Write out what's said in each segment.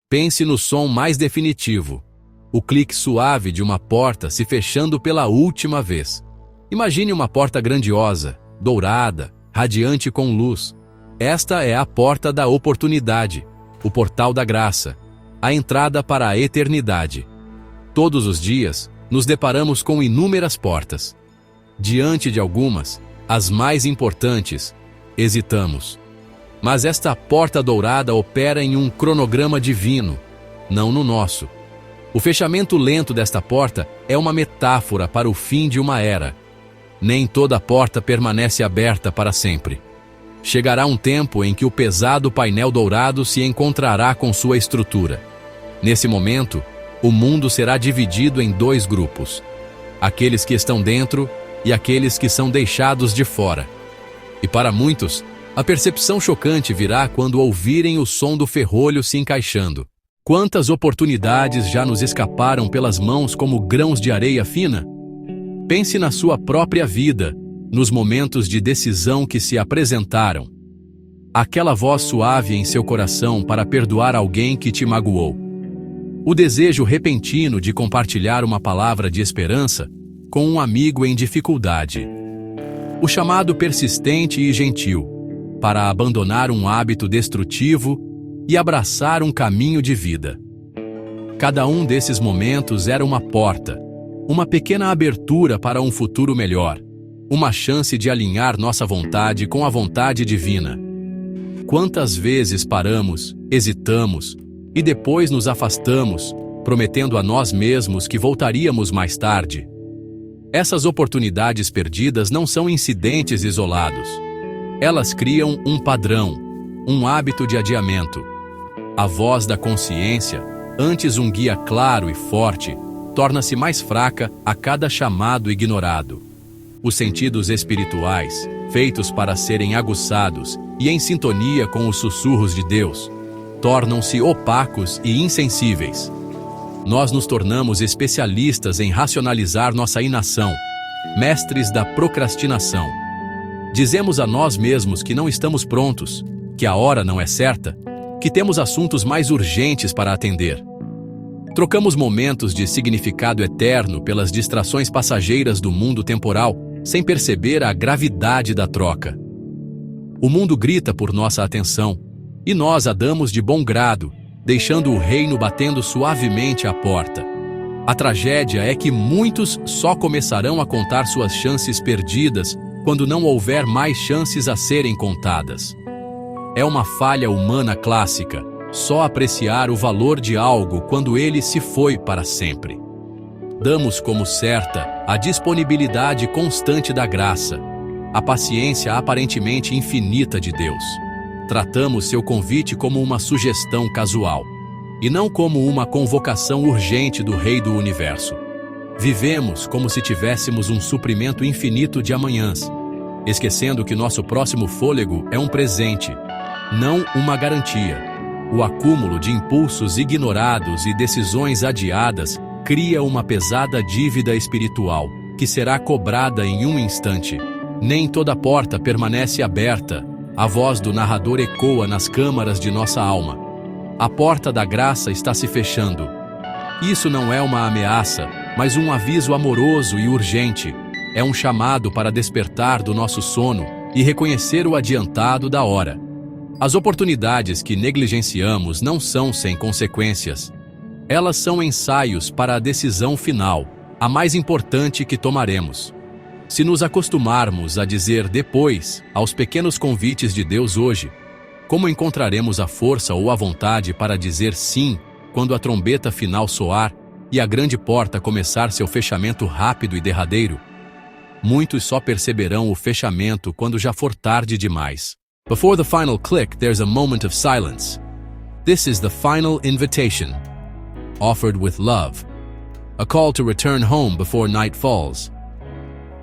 Pense no som mais definitivo, o clique suave de uma porta se fechando pela última vez. Imagine uma porta grandiosa, dourada, radiante com luz. Esta é a porta da oportunidade, o portal da graça, a entrada para a eternidade. Todos os dias, nos deparamos com inúmeras portas. Diante de algumas, as mais importantes, hesitamos. Mas esta porta dourada opera em um cronograma divino, não no nosso. O fechamento lento desta porta é uma metáfora para o fim de uma era. Nem toda porta permanece aberta para sempre. Chegará um tempo em que o pesado painel dourado se encontrará com sua estrutura. Nesse momento, o mundo será dividido em dois grupos: aqueles que estão dentro e aqueles que são deixados de fora. E para muitos, a percepção chocante virá quando ouvirem o som do ferrolho se encaixando. Quantas oportunidades já nos escaparam pelas mãos como grãos de areia fina? Pense na sua própria vida, nos momentos de decisão que se apresentaram. Aquela voz suave em seu coração para perdoar alguém que te magoou. O desejo repentino de compartilhar uma palavra de esperança com um amigo em dificuldade. O chamado persistente e gentil para abandonar um hábito destrutivo e abraçar um caminho de vida. Cada um desses momentos era uma porta, uma pequena abertura para um futuro melhor, uma chance de alinhar nossa vontade com a vontade divina. Quantas vezes paramos, hesitamos e depois nos afastamos, prometendo a nós mesmos que voltaríamos mais tarde. Essas oportunidades perdidas não são incidentes isolados. Elas criam um padrão, um hábito de adiamento. A voz da consciência, antes um guia claro e forte, torna-se mais fraca a cada chamado ignorado. Os sentidos espirituais, feitos para serem aguçados e em sintonia com os sussurros de Deus, tornam-se opacos e insensíveis. Nós nos tornamos especialistas em racionalizar nossa inação, mestres da procrastinação. Dizemos a nós mesmos que não estamos prontos, que a hora não é certa, que temos assuntos mais urgentes para atender. Trocamos momentos de significado eterno pelas distrações passageiras do mundo temporal, sem perceber a gravidade da troca. O mundo grita por nossa atenção, e nós a damos de bom grado, deixando o reino batendo suavemente à porta. A tragédia é que muitos só começarão a contar suas chances perdidas quando não houver mais chances a serem contadas. É uma falha humana clássica, só apreciar o valor de algo quando ele se foi para sempre. Damos como certa a disponibilidade constante da graça, a paciência aparentemente infinita de Deus. Tratamos seu convite como uma sugestão casual, e não como uma convocação urgente do Rei do Universo. Vivemos como se tivéssemos um suprimento infinito de amanhãs, esquecendo que nosso próximo fôlego é um presente, não uma garantia. O acúmulo de impulsos ignorados e decisões adiadas cria uma pesada dívida espiritual, que será cobrada em um instante. Nem toda porta permanece aberta, a voz do narrador ecoa nas câmaras de nossa alma. A porta da graça está se fechando. Isso não é uma ameaça, mas um aviso amoroso e urgente. É um chamado para despertar do nosso sono e reconhecer o adiantado da hora. As oportunidades que negligenciamos não são sem consequências. Elas são ensaios para a decisão final, a mais importante que tomaremos. Se nos acostumarmos a dizer depois aos pequenos convites de Deus hoje, como encontraremos a força ou a vontade para dizer sim quando a trombeta final soar e a grande porta começar seu fechamento rápido e derradeiro? Muitos só perceberão o fechamento quando já for tarde demais. Before the final click, there's a moment of silence. This is the final invitation, offered with love, a call to return home before night falls.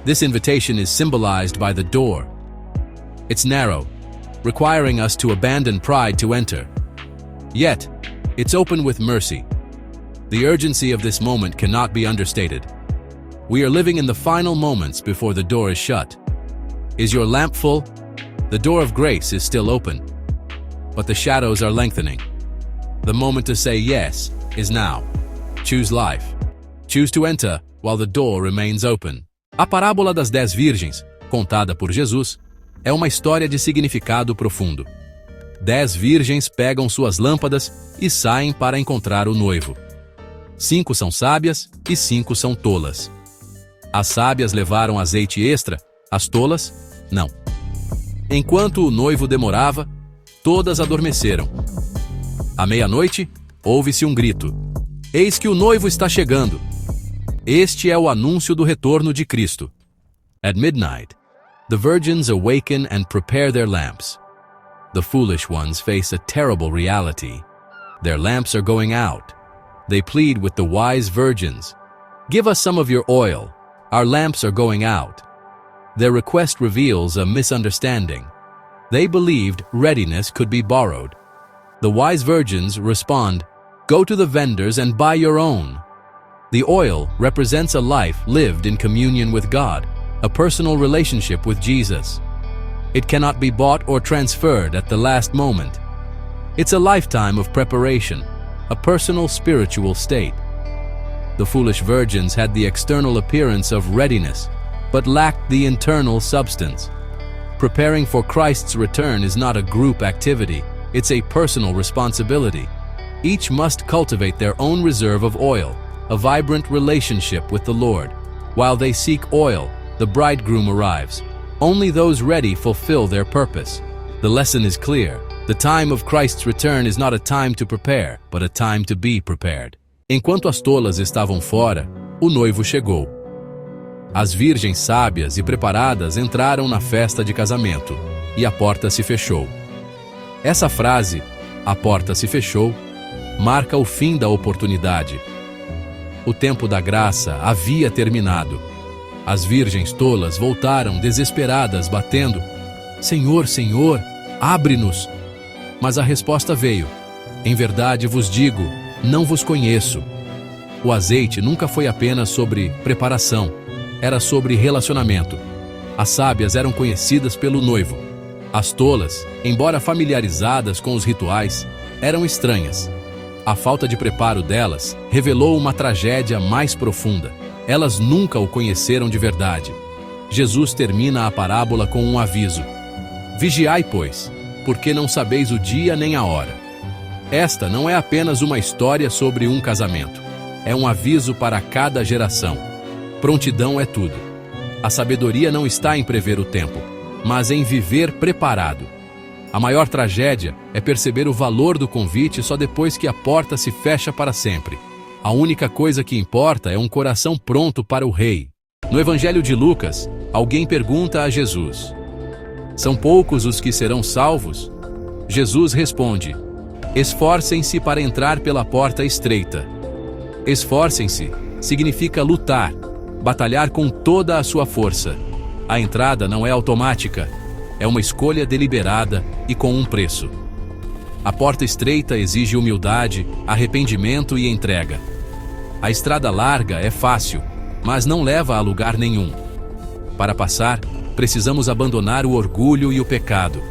This invitation is symbolized by the door. It's narrow, requiring us to abandon pride to enter. Yet, it's open with mercy. The urgency of this moment cannot be understated. We are living in the final moments before the door is shut. Is your lamp full? The door of grace is still open, but the shadows are lengthening. The moment to say yes is now. Choose life. Choose to enter while the door remains open. A parábola das 10 virgens, contada por Jesus, é uma história de significado profundo. 10 virgens pegam suas lâmpadas e saem para encontrar o noivo. 5 são sábias e 5 são tolas. As sábias levaram azeite extra, as tolas, não. Enquanto o noivo demorava, todas adormeceram. À meia-noite, ouve-se um grito: Eis que o noivo está chegando! Este é o anúncio do retorno de Cristo. At midnight, the virgins awaken and prepare their lamps. The foolish ones face a terrible reality. Their lamps are going out. They plead with the wise virgins. Give us some of your oil. Our lamps are going out. Their request reveals a misunderstanding. They believed readiness could be borrowed. The wise virgins respond, Go to the vendors and buy your own. The oil represents a life lived in communion with God, a personal relationship with Jesus. It cannot be bought or transferred at the last moment. It's a lifetime of preparation, a personal spiritual state. The foolish virgins had the external appearance of readiness, but lacked the internal substance. Preparing for Christ's return is not a group activity, it's a personal responsibility. Each must cultivate their own reserve of oil, a vibrant relationship with the Lord. While they seek oil, the bridegroom arrives. Only those ready fulfill their purpose. The lesson is clear. The time of Christ's return is not a time to prepare, but a time to be prepared. Enquanto as tolas estavam fora, o noivo chegou. As virgens sábias e preparadas entraram na festa de casamento, e a porta se fechou. Essa frase, a porta se fechou, marca o fim da oportunidade. O tempo da graça havia terminado. As virgens tolas voltaram desesperadas, batendo: Senhor, Senhor, abre-nos! Mas a resposta veio: Em verdade vos digo, não vos conheço. O azeite nunca foi apenas sobre preparação, era sobre relacionamento. As sábias eram conhecidas pelo noivo. As tolas, embora familiarizadas com os rituais, eram estranhas. A falta de preparo delas revelou uma tragédia mais profunda. Elas nunca o conheceram de verdade. Jesus termina a parábola com um aviso: Vigiai, pois, porque não sabeis o dia nem a hora. Esta não é apenas uma história sobre um casamento. É um aviso para cada geração. Prontidão é tudo. A sabedoria não está em prever o tempo, mas em viver preparado. A maior tragédia é perceber o valor do convite só depois que a porta se fecha para sempre. A única coisa que importa é um coração pronto para o Rei. No Evangelho de Lucas, alguém pergunta a Jesus: São poucos os que serão salvos? Jesus responde: Esforcem-se para entrar pela porta estreita. Esforcem-se significa lutar, batalhar com toda a sua força. A entrada não é automática, é uma escolha deliberada e com um preço. A porta estreita exige humildade, arrependimento e entrega. A estrada larga é fácil, mas não leva a lugar nenhum. Para passar, precisamos abandonar o orgulho e o pecado.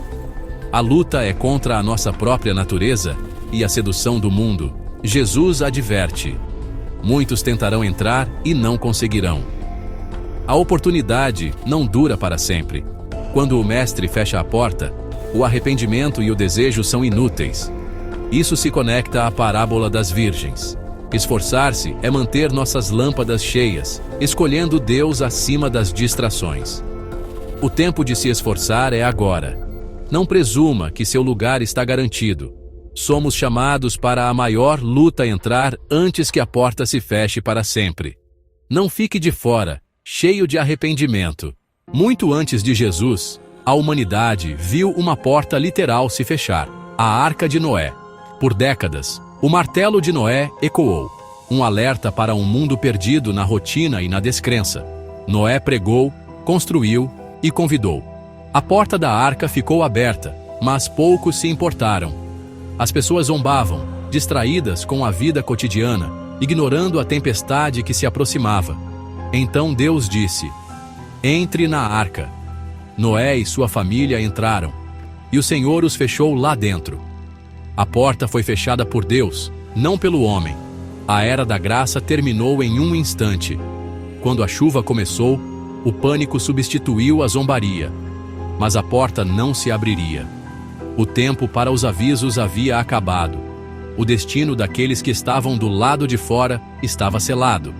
A luta é contra a nossa própria natureza e a sedução do mundo. Jesus adverte: muitos tentarão entrar e não conseguirão. A oportunidade não dura para sempre. Quando o mestre fecha a porta, o arrependimento e o desejo são inúteis. Isso se conecta à parábola das virgens. Esforçar-se é manter nossas lâmpadas cheias, escolhendo Deus acima das distrações. O tempo de se esforçar é agora. Não presuma que seu lugar está garantido. Somos chamados para a maior luta entrar antes que a porta se feche para sempre. Não fique de fora, cheio de arrependimento. Muito antes de Jesus, a humanidade viu uma porta literal se fechar, a Arca de Noé. Por décadas, o martelo de Noé ecoou, um alerta para um mundo perdido na rotina e na descrença. Noé pregou, construiu e convidou. A porta da arca ficou aberta, mas poucos se importaram. As pessoas zombavam, distraídas com a vida cotidiana, ignorando a tempestade que se aproximava. Então Deus disse: Entre na arca. Noé e sua família entraram, e o Senhor os fechou lá dentro. A porta foi fechada por Deus, não pelo homem. A era da graça terminou em um instante. Quando a chuva começou, o pânico substituiu a zombaria. Mas a porta não se abriria. O tempo para os avisos havia acabado. O destino daqueles que estavam do lado de fora estava selado.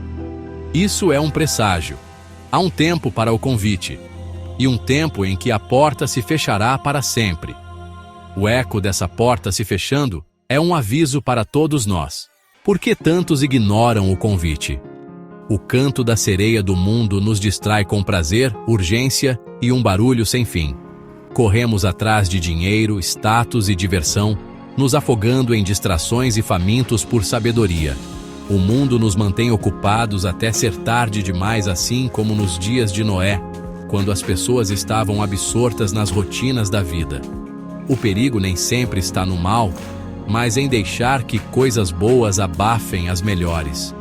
Isso é um presságio. Há um tempo para o convite, e um tempo em que a porta se fechará para sempre. O eco dessa porta se fechando é um aviso para todos nós. Por que tantos ignoram o convite? O canto da sereia do mundo nos distrai com prazer, urgência e um barulho sem fim. Corremos atrás de dinheiro, status e diversão, nos afogando em distrações e famintos por sabedoria. O mundo nos mantém ocupados até ser tarde demais, assim como nos dias de Noé, quando as pessoas estavam absortas nas rotinas da vida. O perigo nem sempre está no mal, mas em deixar que coisas boas abafem as melhores.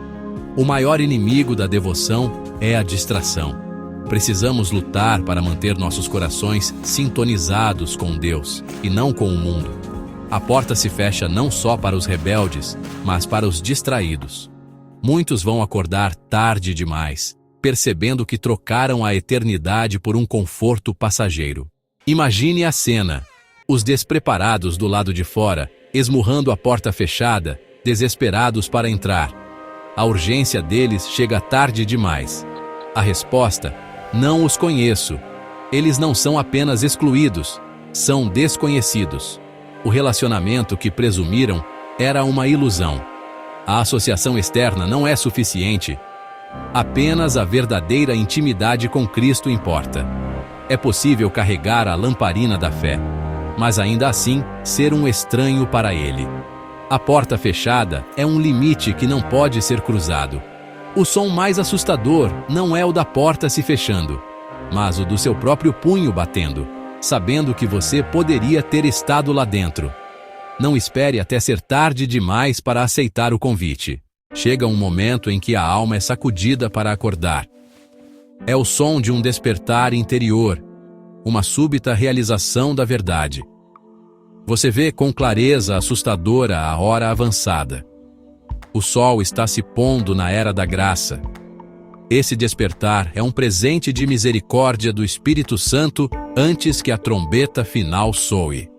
O maior inimigo da devoção é a distração. Precisamos lutar para manter nossos corações sintonizados com Deus e não com o mundo. A porta se fecha não só para os rebeldes, mas para os distraídos. Muitos vão acordar tarde demais, percebendo que trocaram a eternidade por um conforto passageiro. Imagine a cena: os despreparados do lado de fora, esmurrando a porta fechada, desesperados para entrar. A urgência deles chega tarde demais. A resposta: não os conheço. Eles não são apenas excluídos, são desconhecidos. O relacionamento que presumiram era uma ilusão. A associação externa não é suficiente. Apenas a verdadeira intimidade com Cristo importa. É possível carregar a lamparina da fé, mas ainda assim ser um estranho para Ele. A porta fechada é um limite que não pode ser cruzado. O som mais assustador não é o da porta se fechando, mas o do seu próprio punho batendo, sabendo que você poderia ter estado lá dentro. Não espere até ser tarde demais para aceitar o convite. Chega um momento em que a alma é sacudida para acordar. É o som de um despertar interior, uma súbita realização da verdade. Você vê com clareza assustadora a hora avançada. O sol está se pondo na era da graça. Esse despertar é um presente de misericórdia do Espírito Santo antes que a trombeta final soe.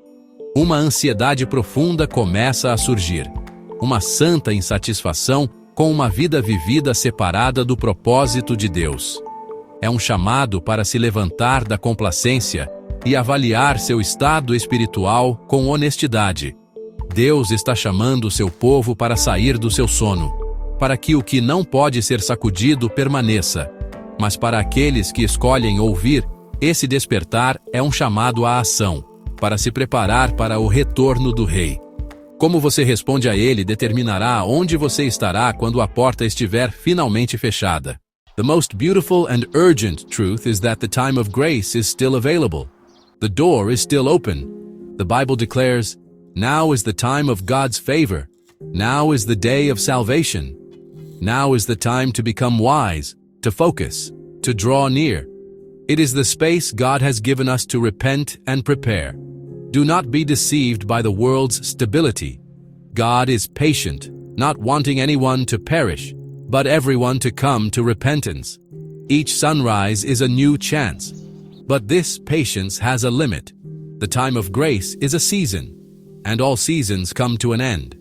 Uma ansiedade profunda começa a surgir. Uma santa insatisfação com uma vida vivida separada do propósito de Deus. É um chamado para se levantar da complacência e avaliar seu estado espiritual com honestidade. Deus está chamando seu povo para sair do seu sono, para que o que não pode ser sacudido permaneça. Mas para aqueles que escolhem ouvir, esse despertar é um chamado à ação, para se preparar para o retorno do Rei. Como você responde a ele determinará onde você estará quando a porta estiver finalmente fechada. The most beautiful and urgent truth is that the time of grace is still available. The door is still open. The Bible declares, "Now is the time of God's favor. Now is the day of salvation. Now is the time to become wise, to focus, to draw near." It is the space God has given us to repent and prepare. Do not be deceived by the world's stability. God is patient, not wanting anyone to perish, but everyone to come to repentance. Each sunrise is a new chance. But this patience has a limit. The time of grace is a season, and all seasons come to an end.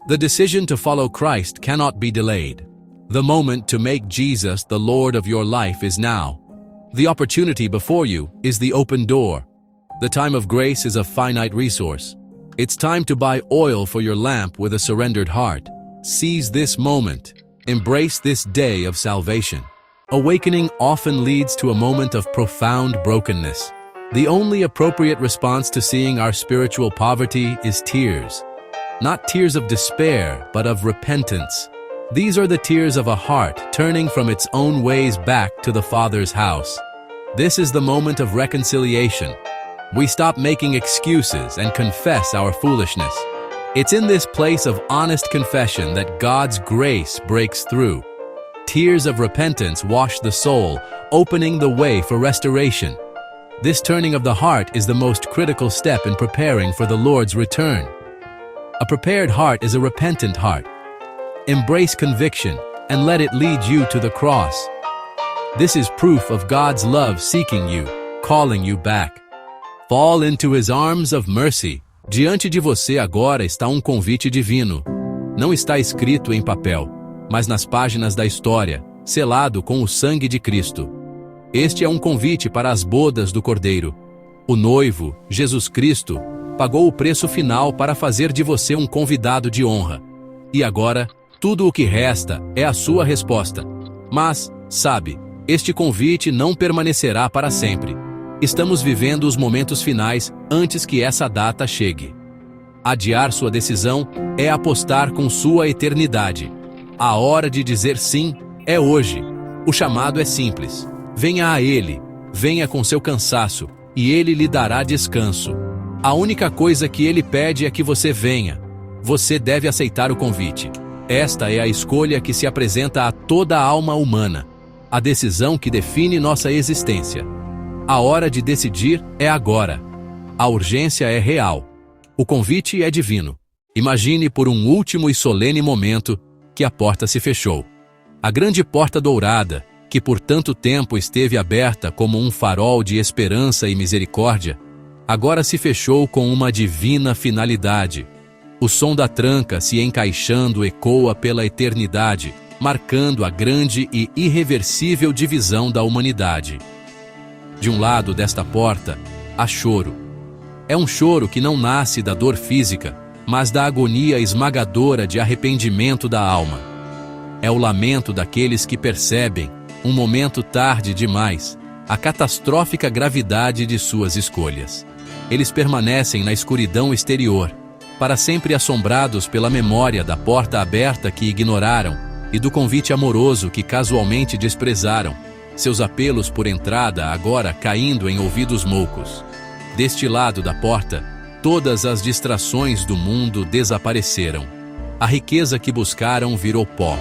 The decision to follow Christ cannot be delayed. The moment to make Jesus the Lord of your life is now. The opportunity before you is the open door. The time of grace is a finite resource. It's time to buy oil for your lamp with a surrendered heart. Seize this moment. Embrace this day of salvation. Awakening often leads to a moment of profound brokenness. The only appropriate response to seeing our spiritual poverty is tears. Not tears of despair, but of repentance. These are the tears of a heart turning from its own ways back to the Father's house. This is the moment of reconciliation. We stop making excuses and confess our foolishness. It's in this place of honest confession that God's grace breaks through. Tears of repentance wash the soul, opening the way for restoration. This turning of the heart is the most critical step in preparing for the Lord's return. A prepared heart is a repentant heart. Embrace conviction and let it lead you to the cross. This is proof of God's love seeking you, calling you back. Fall into His arms of mercy. Diante de você agora está um convite divino. Não está escrito em papel, mas nas páginas da história, selado com o sangue de Cristo. Este é um convite para as bodas do Cordeiro. O noivo, Jesus Cristo, pagou o preço final para fazer de você um convidado de honra. E agora, tudo o que resta é a sua resposta. Mas, sabe, este convite não permanecerá para sempre. Estamos vivendo os momentos finais antes que essa data chegue. Adiar sua decisão é apostar com sua eternidade. A hora de dizer sim é hoje. O chamado é simples. Venha a Ele, venha com seu cansaço, e Ele lhe dará descanso. A única coisa que Ele pede é que você venha. Você deve aceitar o convite. Esta é a escolha que se apresenta a toda a alma humana. A decisão que define nossa existência. A hora de decidir é agora. A urgência é real. O convite é divino. Imagine por um último e solene momento que a porta se fechou. A grande porta dourada, que por tanto tempo esteve aberta como um farol de esperança e misericórdia, agora se fechou com uma divina finalidade. O som da tranca se encaixando ecoa pela eternidade, marcando a grande e irreversível divisão da humanidade. De um lado desta porta, há choro. É um choro que não nasce da dor física, mas da agonia esmagadora de arrependimento da alma. É o lamento daqueles que percebem, um momento tarde demais, a catastrófica gravidade de suas escolhas. Eles permanecem na escuridão exterior, para sempre assombrados pela memória da porta aberta que ignoraram e do convite amoroso que casualmente desprezaram, seus apelos por entrada agora caindo em ouvidos moucos. Deste lado da porta, todas as distrações do mundo desapareceram. A riqueza que buscaram virou pó.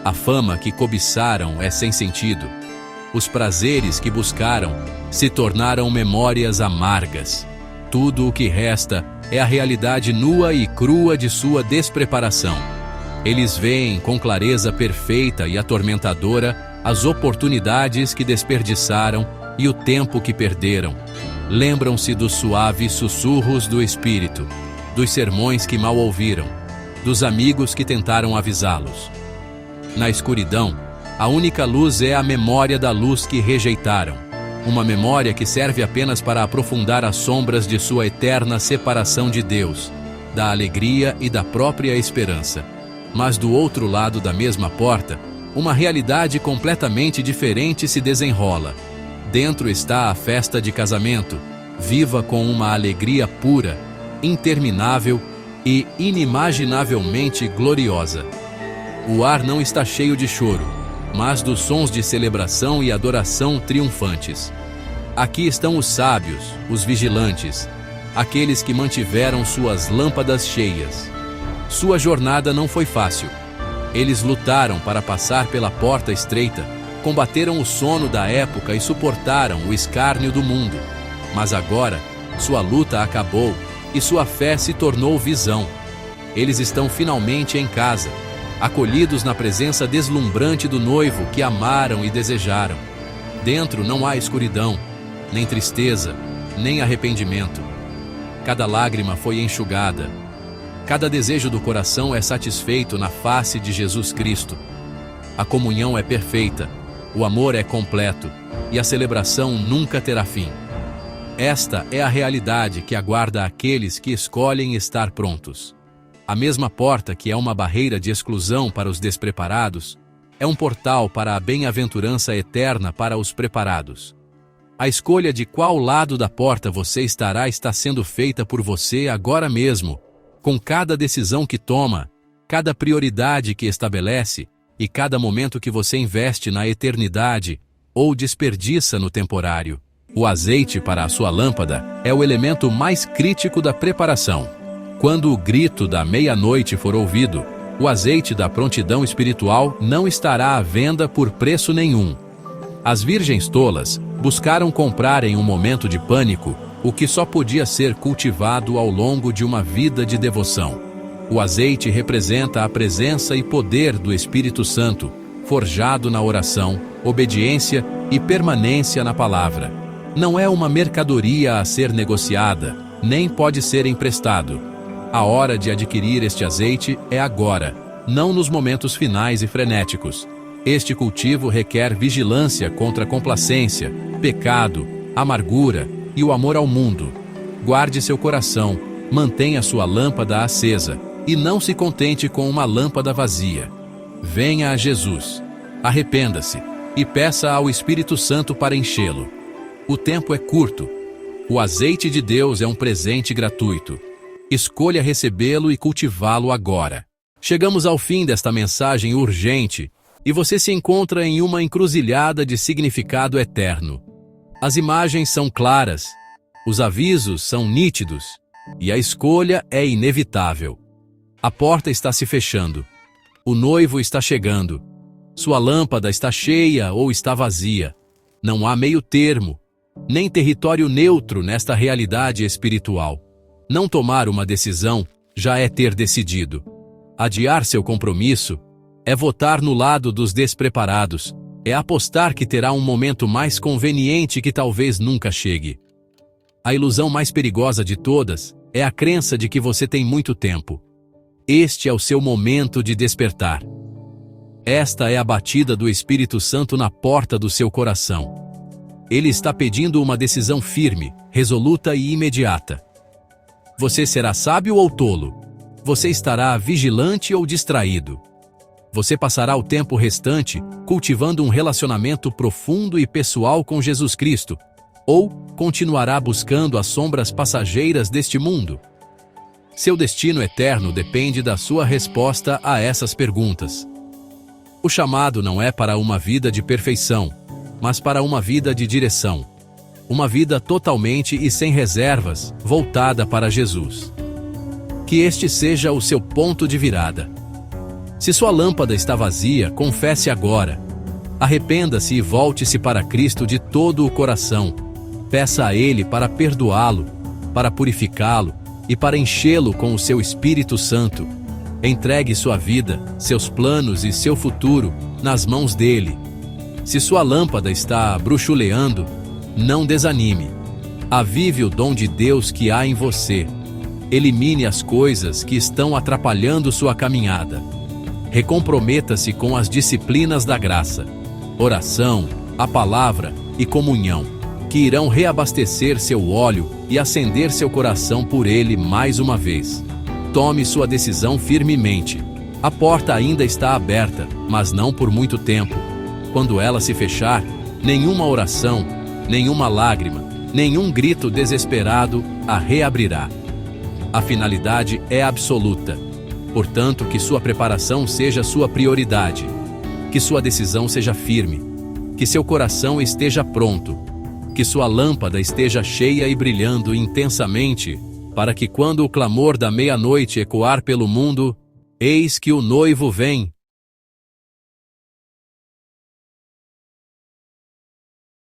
A fama que cobiçaram é sem sentido. Os prazeres que buscaram se tornaram memórias amargas. Tudo o que resta é a realidade nua e crua de sua despreparação. Eles veem com clareza perfeita e atormentadora as oportunidades que desperdiçaram e o tempo que perderam. Lembram-se dos suaves sussurros do Espírito, dos sermões que mal ouviram, dos amigos que tentaram avisá-los. Na escuridão, a única luz é a memória da luz que rejeitaram. Uma memória que serve apenas para aprofundar as sombras de sua eterna separação de Deus, da alegria e da própria esperança. Mas do outro lado da mesma porta, uma realidade completamente diferente se desenrola. Dentro está a festa de casamento, viva com uma alegria pura, interminável e inimaginavelmente gloriosa. O ar não está cheio de choro, mas dos sons de celebração e adoração triunfantes. Aqui estão os sábios, os vigilantes, aqueles que mantiveram suas lâmpadas cheias. Sua jornada não foi fácil. Eles lutaram para passar pela porta estreita, combateram o sono da época e suportaram o escárnio do mundo. Mas agora, sua luta acabou e sua fé se tornou visão. Eles estão finalmente em casa, acolhidos na presença deslumbrante do noivo que amaram e desejaram. Dentro não há escuridão, nem tristeza, nem arrependimento. Cada lágrima foi enxugada. Cada desejo do coração é satisfeito na face de Jesus Cristo. A comunhão é perfeita, o amor é completo e a celebração nunca terá fim. Esta é a realidade que aguarda aqueles que escolhem estar prontos. A mesma porta que é uma barreira de exclusão para os despreparados, é um portal para a bem-aventurança eterna para os preparados. A escolha de qual lado da porta você estará está sendo feita por você agora mesmo, com cada decisão que toma, cada prioridade que estabelece e cada momento que você investe na eternidade ou desperdiça no temporário. O azeite para a sua lâmpada é o elemento mais crítico da preparação. Quando o grito da meia-noite for ouvido, o azeite da prontidão espiritual não estará à venda por preço nenhum. As virgens tolas buscaram comprar em um momento de pânico o que só podia ser cultivado ao longo de uma vida de devoção. O azeite representa a presença e poder do Espírito Santo, forjado na oração, obediência e permanência na palavra. Não é uma mercadoria a ser negociada, nem pode ser emprestado. A hora de adquirir este azeite é agora, não nos momentos finais e frenéticos. Este cultivo requer vigilância contra a complacência, pecado, amargura e o amor ao mundo. Guarde seu coração, mantenha sua lâmpada acesa e não se contente com uma lâmpada vazia. Venha a Jesus, arrependa-se e peça ao Espírito Santo para enchê-lo. O tempo é curto. O azeite de Deus é um presente gratuito. Escolha recebê-lo e cultivá-lo agora. Chegamos ao fim desta mensagem urgente e você se encontra em uma encruzilhada de significado eterno. As imagens são claras, os avisos são nítidos e a escolha é inevitável. A porta está se fechando. O noivo está chegando. Sua lâmpada está cheia ou está vazia. Não há meio termo, nem território neutro nesta realidade espiritual. Não tomar uma decisão já é ter decidido. Adiar seu compromisso é votar no lado dos despreparados, é apostar que terá um momento mais conveniente que talvez nunca chegue. A ilusão mais perigosa de todas é a crença de que você tem muito tempo. Este é o seu momento de despertar. Esta é a batida do Espírito Santo na porta do seu coração. Ele está pedindo uma decisão firme, resoluta e imediata. Você será sábio ou tolo? Você estará vigilante ou distraído? Você passará o tempo restante cultivando um relacionamento profundo e pessoal com Jesus Cristo, ou continuará buscando as sombras passageiras deste mundo? Seu destino eterno depende da sua resposta a essas perguntas. O chamado não é para uma vida de perfeição, mas para uma vida de direção. Uma vida totalmente e sem reservas, voltada para Jesus. Que este seja o seu ponto de virada. Se sua lâmpada está vazia, confesse agora. Arrependa-se e volte-se para Cristo de todo o coração. Peça a Ele para perdoá-lo, para purificá-lo e para enchê-lo com o seu Espírito Santo. Entregue sua vida, seus planos e seu futuro nas mãos dele. Se sua lâmpada está bruxuleando, não desanime. Avive o dom de Deus que há em você. Elimine as coisas que estão atrapalhando sua caminhada. Recomprometa-se com as disciplinas da graça, oração, a palavra e comunhão, que irão reabastecer seu óleo e acender seu coração por ele mais uma vez. Tome sua decisão firmemente. A porta ainda está aberta, mas não por muito tempo. Quando ela se fechar, nenhuma oração, nenhuma lágrima, nenhum grito desesperado a reabrirá. A finalidade é absoluta. Portanto, que sua preparação seja sua prioridade. Que sua decisão seja firme. Que seu coração esteja pronto. Que sua lâmpada esteja cheia e brilhando intensamente, para que quando o clamor da meia-noite ecoar pelo mundo, eis que o noivo vem,